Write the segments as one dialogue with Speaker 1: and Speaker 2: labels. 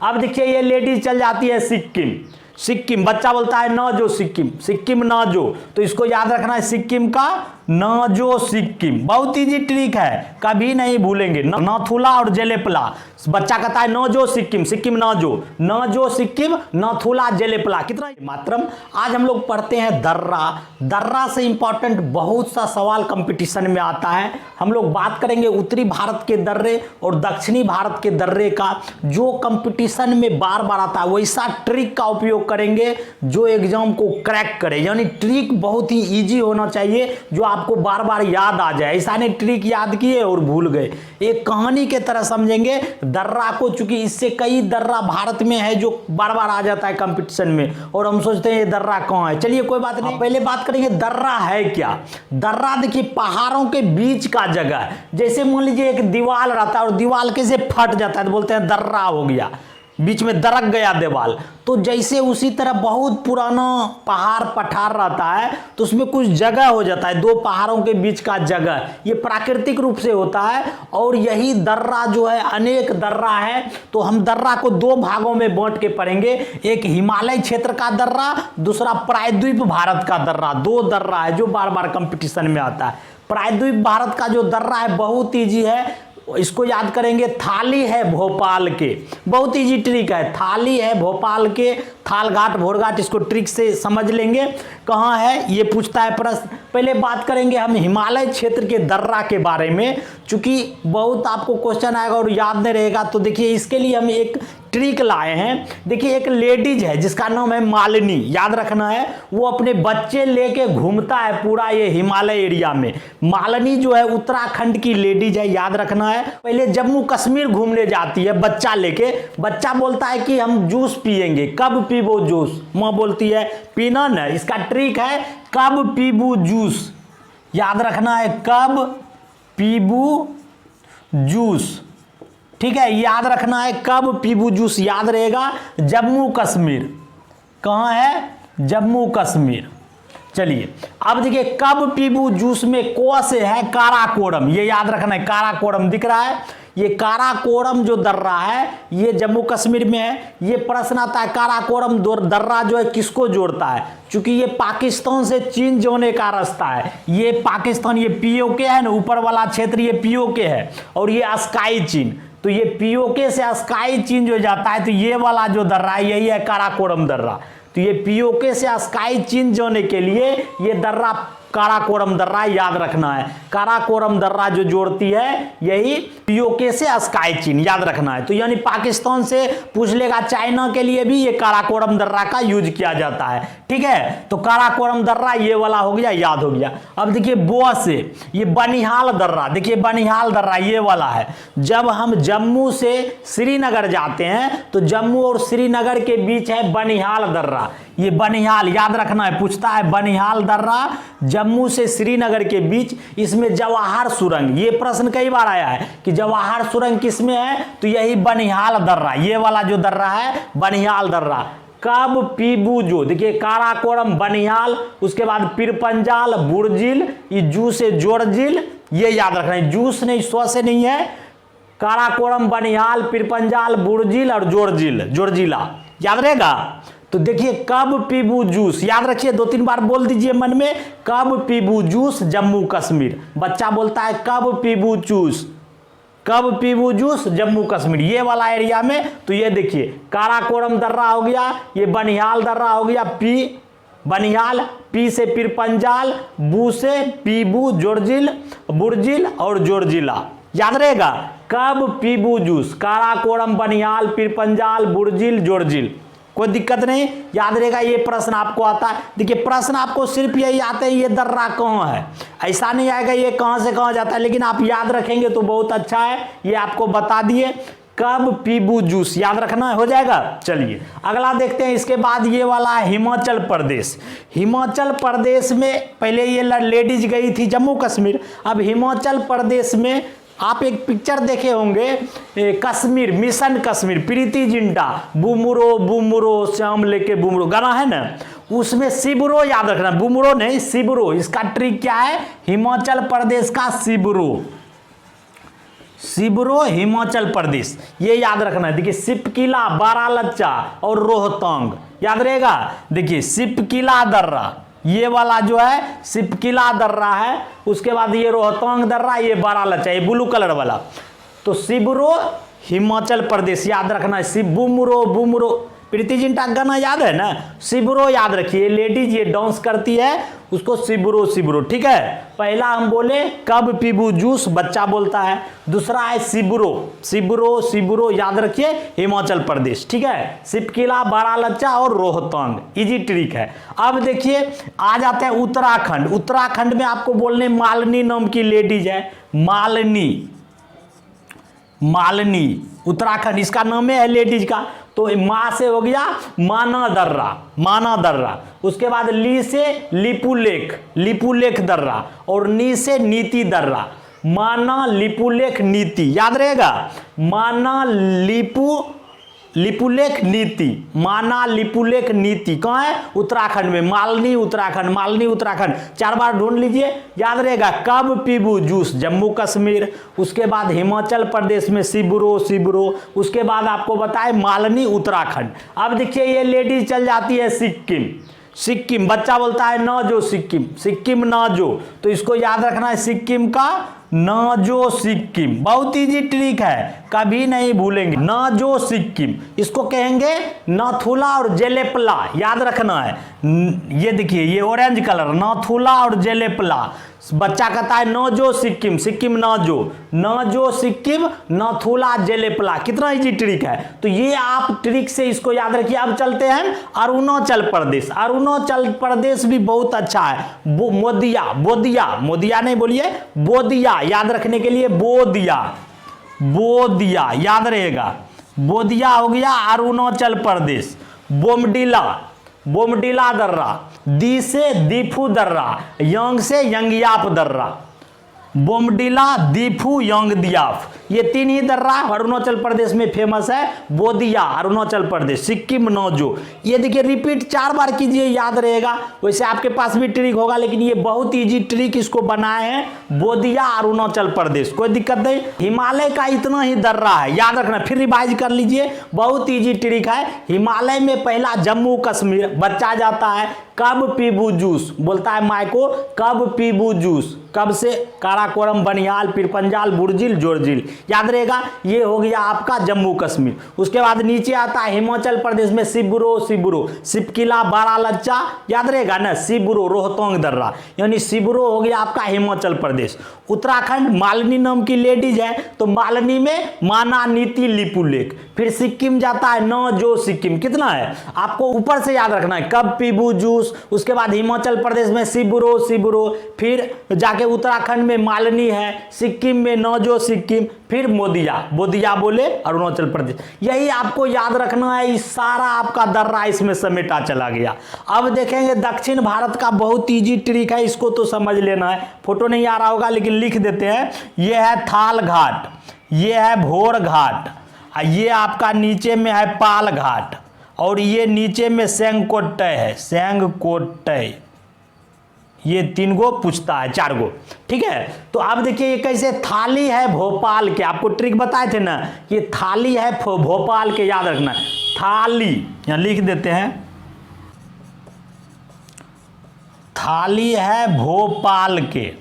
Speaker 1: अब देखिए ये लेडीज चल जाती है सिक्किम, सिक्किम बच्चा बोलता है न जो सिक्किम, सिक्किम न जो, तो इसको याद रखना है सिक्किम का न जो सिक्किम। बहुत इजी ट्रिक है, कभी नहीं भूलेंगे। नथुला और जेलेपला, बच्चा कहता है न जो सिक्किम, सिक्किम न जो सिक्किम, नथुला जेलेपला। कितना मात्रम। आज हम लोग पढ़ते हैं दर्रा। दर्रा से इंपॉर्टेंट बहुत सा सवाल कंपटीशन में आता है। हम लोग बात करेंगे उत्तरी भारत के दर्रे और दक्षिणी भारत के दर्रे का, जो कंपटीशन में बार बार आता है। वैसा ट्रिक का उपयोग करेंगे जो एग्जाम को क्रैक करे, यानी ट्रिक बहुत ही इजी होना चाहिए जो आपको बार बार याद आ जाए। ऐसा नहीं ट्रिक याद किए और भूल गए, एक कहानी के तरह समझेंगे दर्रा को, चूंकि इससे कई दर्रा भारत में है जो बार बार आ जाता है कंपटीशन में और हम सोचते हैं ये दर्रा कहाँ है। चलिए कोई बात नहीं, पहले बात करेंगे दर्रा है क्या। दर्रा देखिए पहाड़ों के बीच का जगह है। जैसे मान लीजिए एक दीवार रहता है और दीवार कैसे फट जाता है तो बोलते हैं दर्रा हो गया, बीच में दरक गया दीवार। तो जैसे उसी तरह बहुत पुराना पहाड़ पठार रहता है तो उसमें कुछ जगह हो जाता है, दो पहाड़ों के बीच का जगह, ये प्राकृतिक रूप से होता है। और यही दर्रा जो है अनेक दर्रा है, तो हम दर्रा को दो भागों में बांट के पढ़ेंगे। एक हिमालय क्षेत्र का दर्रा, दूसरा प्रायद्वीप भारत का दर्रा। दो दर्रा है जो बार बार कंपटीशन में आता है। प्रायद्वीप भारत का जो दर्रा है बहुत ईजी है, इसको याद करेंगे। थाली है भोपाल के, बहुत इजी ट्रिक है। थाली है भोपाल के, थाल घाट भोर घाट, इसको ट्रिक से समझ लेंगे कहाँ है ये पूछता है प्रश्न। पहले बात करेंगे हम हिमालय क्षेत्र के दर्रा के बारे में, चूंकि बहुत आपको क्वेश्चन आएगा और याद नहीं रहेगा। तो देखिए इसके लिए हम एक ट्रिक लाए हैं। देखिए एक लेडीज है जिसका नाम है मालिनी, याद रखना है। वो अपने बच्चे लेके घूमता है पूरा ये हिमालय एरिया में। मालिनी जो है उत्तराखंड की लेडीज है, याद रखना है। पहले जम्मू कश्मीर घूमने जाती है बच्चा लेके। बच्चा बोलता है कि हम जूस पियेंगे, कब पीबो जूस। माँ बोलती है पीना न। इसका ट्रिक है कब पीबू जूस, याद रखना है कब पीबू जूस, ठीक है, याद रखना है कब पीबू जूस, याद रहेगा। जम्मू कश्मीर कहाँ है, जम्मू कश्मीर। चलिए अब देखिए कब पीबू जूस में को से है काराकोरम, ये याद रखना है। काराकोरम दिख रहा है, ये काराकोरम जो दर्रा है ये जम्मू कश्मीर में है। ये प्रश्न आता है काराकोरम दर्रा जो है किसको जोड़ता है, क्योंकि ये पाकिस्तान से चीन जोड़ने का रास्ता है। ये पाकिस्तान, ये पीओके है ना, ऊपर वाला क्षेत्र ये पीओके है और ये स्काई चीन। तो ये पीओके से स्काई चीन जो जाता है तो ये वाला जो दर्रा है यही है काराकोरम दर्रा। तो ये पीओके से स्काई चीन जोड़ने के लिए ये दर्रा काराकोरम दर्रा याद रखना है। काराकोरम दर्रा जो जोड़ती है यही पीओके से स्काई चीन, याद रखना है। तो यानी पाकिस्तान से पूछ लेगा, चाइना के लिए भी ये काराकोरम दर्रा का यूज किया जाता है, ठीक है। तो काराकोरम दर्रा ये वाला हो गया, याद हो गया। अब देखिए बो से ये बनिहाल दर्रा, देखिए बनिहाल दर्रा ये वाला है। जब हम जम्मू से श्रीनगर जाते हैं तो जम्मू और श्रीनगर के बीच है बनिहाल दर्रा। ये बनिहाल याद रखना है, पूछता है बनिहाल दर्रा जम्मू से श्रीनगर के बीच। इसमें जवाहर सुरंग, ये प्रश्न कई बार आया है कि जवाहर सुरंग किसमें है, तो यही बनिहाल दर्रा, ये वाला जो दर्रा है बनिहाल दर्रा। कब पीबू जो, देखिए काराकोरम बनिहाल, उसके बाद पिरपंजाल बुर्जिल, ये जू से जोड़जिल, ये याद रखना है। जूस नहीं, स्व से नहीं है। काराकोरम बनिहाल पिरपंजाल बुर्जिल और जोड़जिला, याद रहेगा। तो देखिए कब पीबू जूस, याद रखिए, दो तीन बार बोल दीजिए मन में, कब पीबू जूस जम्मू कश्मीर। बच्चा बोलता है कब पीबू जूस, कब पीबू जूस जम्मू कश्मीर, ये वाला एरिया में। तो ये देखिए काराकोरम दर्रा हो गया, ये बनिहाल दर्रा हो गया, पी बनिहाल, पी से पिरपंजाल, बू से पीबू जोड़जिल बुर्जिल और जोड़जिला, याद रहेगा। कब पीबू जूस, काराकोरम बनिहाल पिरपंजाल बुर्जिल जोड़जिल, कोई दिक्कत नहीं, याद रहेगा। ये प्रश्न आपको आता है। देखिए प्रश्न आपको सिर्फ यही आते हैं ये दर्रा कहाँ है, ऐसा नहीं आएगा ये कहाँ से कहाँ जाता है, लेकिन आप याद रखेंगे तो बहुत अच्छा है। ये आपको बता दिए कब पीबू जूस, याद रखना हो जाएगा। चलिए अगला देखते हैं। इसके बाद ये वाला है हिमाचल प्रदेश। हिमाचल प्रदेश में पहले ये लेडीज गई थी जम्मू कश्मीर, अब हिमाचल प्रदेश में आप एक पिक्चर देखे होंगे कश्मीर, मिशन कश्मीर, प्रीति जिंटा, बुमरो बुमरो श्याम लेके बुमरो गाना है ना, उसमें शिबरो याद रखना, बुमरो नहीं शिबरो। इसका ट्रिक क्या है, हिमाचल प्रदेश का शिबरो, शिबरो हिमाचल प्रदेश, ये याद रखना है। देखिए सिपकिला, बारालच्चा और रोहतांग याद रहेगा। देखिए सिपकिला दर्रा, ये वाला जो है सिपकिला दर्रा है, उसके बाद ये रोहतांग दर्रा, ये बारालच्चा, ये ब्लू कलर वाला। तो शिबरो हिमाचल प्रदेश याद रखना है। बुमरो बुमरो, प्रीति जिंटा गाना याद है ना, शिबरो याद रखिए। लेडीज ये डांस करती है, उसको शिबरो शिबरो, ठीक है। पहला हम बोले कब पीबू जूस, बच्चा बोलता है। दूसरा है शिबरो, शिबरो शिबरो याद रखिए, हिमाचल प्रदेश, ठीक है। सिपकिला, बारालच्चा और रोहतांग, इजी ट्रिक है। अब देखिए आ जाते हैं उत्तराखंड। उत्तराखंड में आपको बोलने मालिनी नाम की लेडीज है, मालिनी, मालिनी उत्तराखंड, इसका नाम है लेडीज का। तो माँ से हो गया माना दर्रा, माना दर्रा। उसके बाद ली से लिपुलेख, लिपुलेख दर्रा, और नी से नीति दर्रा। माना लिपुलेख नीति याद रहेगा। माना लिपुलेख नीति, माना लिपुलेख नीति कहाँ है? उत्तराखंड में। मालनी उत्तराखंड, मालनी उत्तराखंड, 4 बार ढूंढ लीजिए, याद रहेगा। कब पीबू जूस, जम्मू कश्मीर। उसके बाद हिमाचल प्रदेश में शिबरो शिबरो। उसके बाद आपको बताए मालनी उत्तराखंड। अब देखिए ये लेडीज चल जाती है सिक्किम, सिक्किम बच्चा बोलता है न जो सिक्किम, सिक्किम न जो, तो इसको याद रखना है सिक्किम का न जो सिक्किम। बहुत इजी ट्रिक है, कभी नहीं भूलेंगे। न जो सिक्किम, इसको कहेंगे नाथुला और जेलेपला, याद रखना है। ये देखिए ये ऑरेंज कलर, नाथुला और जेलेपला। बच्चा कहता है न जो सिक्किम, सिक्किम न जो सिक्किम, नाथुला जेलेपला। कितना इजी ट्रिक है। तो ये आप ट्रिक से इसको याद रखिए। अब चलते हैं अरुणाचल प्रदेश। अरुणाचल प्रदेश भी बहुत अच्छा है। मोदिया, बोदिया, मोदिया नहीं बोलिए, बोदिया याद रखने के लिए, बोदिया, बोदिया याद रहेगा। बोदिया हो गया अरुणाचल प्रदेश। बोमडिला, बोमडिला दर्रा। दी से दीफू दर्रा, यंग से यंगयाप दर्रा। बोमडिला, दीफू, यंगदियाफ, ये 3 ही दर्रा अरुणाचल प्रदेश में फेमस है। बोदिया अरुणाचल प्रदेश, सिक्किम नौजो। ये देखिए रिपीट 4 बार कीजिए, याद रहेगा। वैसे आपके पास भी ट्रिक होगा, लेकिन ये बहुत इजी ट्रिक इसको बनाए हैं। बोदिया अरुणाचल प्रदेश, कोई दिक्कत नहीं। हिमालय का इतना ही दर्रा है, याद रखना, फिर रिवाइज कर लीजिए, बहुत इजी ट्रिक है। हिमालय में पहला जम्मू कश्मीर। बच्चा जाता है कब पीबू जूस, बोलता है माय को कब पीबू जूस। कब से? काराकोरम, बनिहाल, पिरपंजाल, बुर्जिल, जोरजिल, याद रहेगा। ये हो गया आपका जम्मू कश्मीर। उसके बाद नीचे आता है हिमाचल प्रदेश में शिबरो शिबरो, सिपकिला, बारालच्चा, याद रहेगा ना। शिबरो रोहतांग दर्रा, यानी शिबरो हो गया आपका हिमाचल प्रदेश। उत्तराखंड मालिनी नाम की लेडीज है, तो मालिनी में माना नीति लिपुलेख। फिर सिक्किम जाता है न जो सिक्किम। कितना है आपको ऊपर से याद रखना है, कब पीबू जूस। उसके बाद हिमाचल प्रदेश में शिबरो शिबरो, फिर जाके उत्तराखंड में मालिनी है, सिक्किम में न जो सिक्किम, फिर मोदिया, बोदिया बोले अरुणाचल प्रदेश। यही आपको याद रखना है। इस सारा आपका दर्रा इसमें समेटा चला गया। अब देखेंगे दक्षिण भारत का बहुत इजी ट्रिक है, इसको तो समझ लेना है। फोटो नहीं आ रहा होगा लेकिन लिख देते हैं। ये है थाल घाट, ये है भोर घाट, ये आपका नीचे में है पाल घाट, और ये नीचे में सेंगकोट्टै है, सेंगकोट्टै। ये 3 गो पूछता है, 4 गो, ठीक है। तो अब देखिए ये कैसे थाली है भोपाल के, आपको ट्रिक बताए थे ना, ये थाली है भोपाल के, याद रखना। थाली यहाँ लिख देते हैं, थाली है भोपाल के।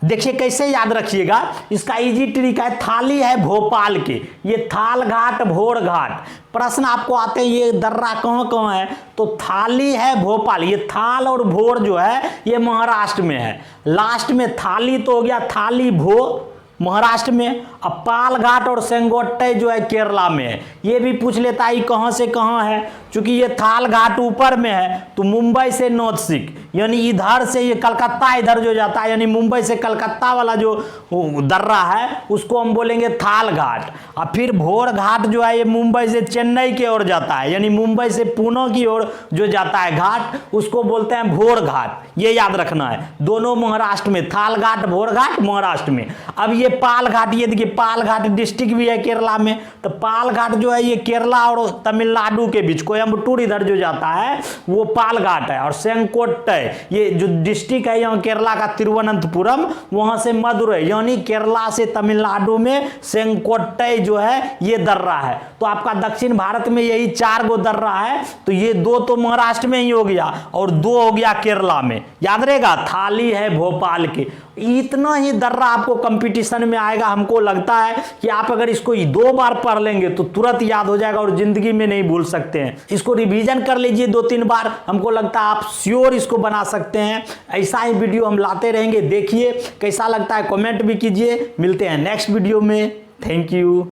Speaker 1: देखिए कैसे याद रखिएगा, इसका इजी ट्रिक है। थाली है भोपाल के, ये थाल घाट, भोर घाट। प्रश्न आपको आते हैं ये दर्रा कहाँ कहाँ है, तो थाली है भोपाल। ये थाल और भोर जो है ये महाराष्ट्र में है। लास्ट में थाली तो हो गया, थाली भो महाराष्ट्र में। अब पाल घाट और सेंगोट्टै जो है केरला में है। ये भी पूछ लेता है कहाँ से कहाँ है, चूंकि ये थाल घाट ऊपर में है, तो मुंबई से नासिक, यानी इधर से ये कलकत्ता इधर जो जाता है, यानी मुंबई से कलकत्ता वाला जो दर्रा है उसको हम बोलेंगे थाल घाट। और फिर भोर घाट जो है ये मुंबई से चेन्नई की ओर जाता है, यानी मुंबई से पुणे की ओर जो जाता है घाट, उसको बोलते हैं भोर घाट। ये याद रखना है, दोनों महाराष्ट्र में, थाल घाट भोर घाट महाराष्ट्र में। अब ये पाल घाट, ये देखिए पाल घाट डिस्ट्रिक्ट भी है केरला में, तो पाल घाट जो है ये केरला और तमिलनाडु के बीच, कोयम्बटूर इधर जो जाता है वो पाल घाट है। और सेंगकोट्टै, मदुरै, ये जो डिस्ट्रिक्ट है यहाँ केरला का तिरुवनंतपुरम, वहां से मदुरै, यानी केरला से तमिलनाडु में सेंकोट्टई जो है ये दर्रा है। तो आपका दक्षिण भारत में यही 4 गो दर्रा है, तो ये 2 तो महाराष्ट्र में ही हो गया और 2 हो गया केरला में, याद रहेगा। थाली है भोपाल के। इतना ही दर्रा आपको कंपटीशन में आएगा। हमको लगता है कि आप अगर इसको 2 बार पढ़ लेंगे तो तुरंत याद हो जाएगा और जिंदगी में नहीं भूल सकते हैं। इसको रिवीजन कर लीजिए 2-3 बार, हमको लगता है आप श्योर इसको बना सकते हैं। ऐसा ही वीडियो हम लाते रहेंगे, देखिए कैसा लगता है कमेंट भी कीजिए। मिलते हैं नेक्स्ट वीडियो में, थैंक यू।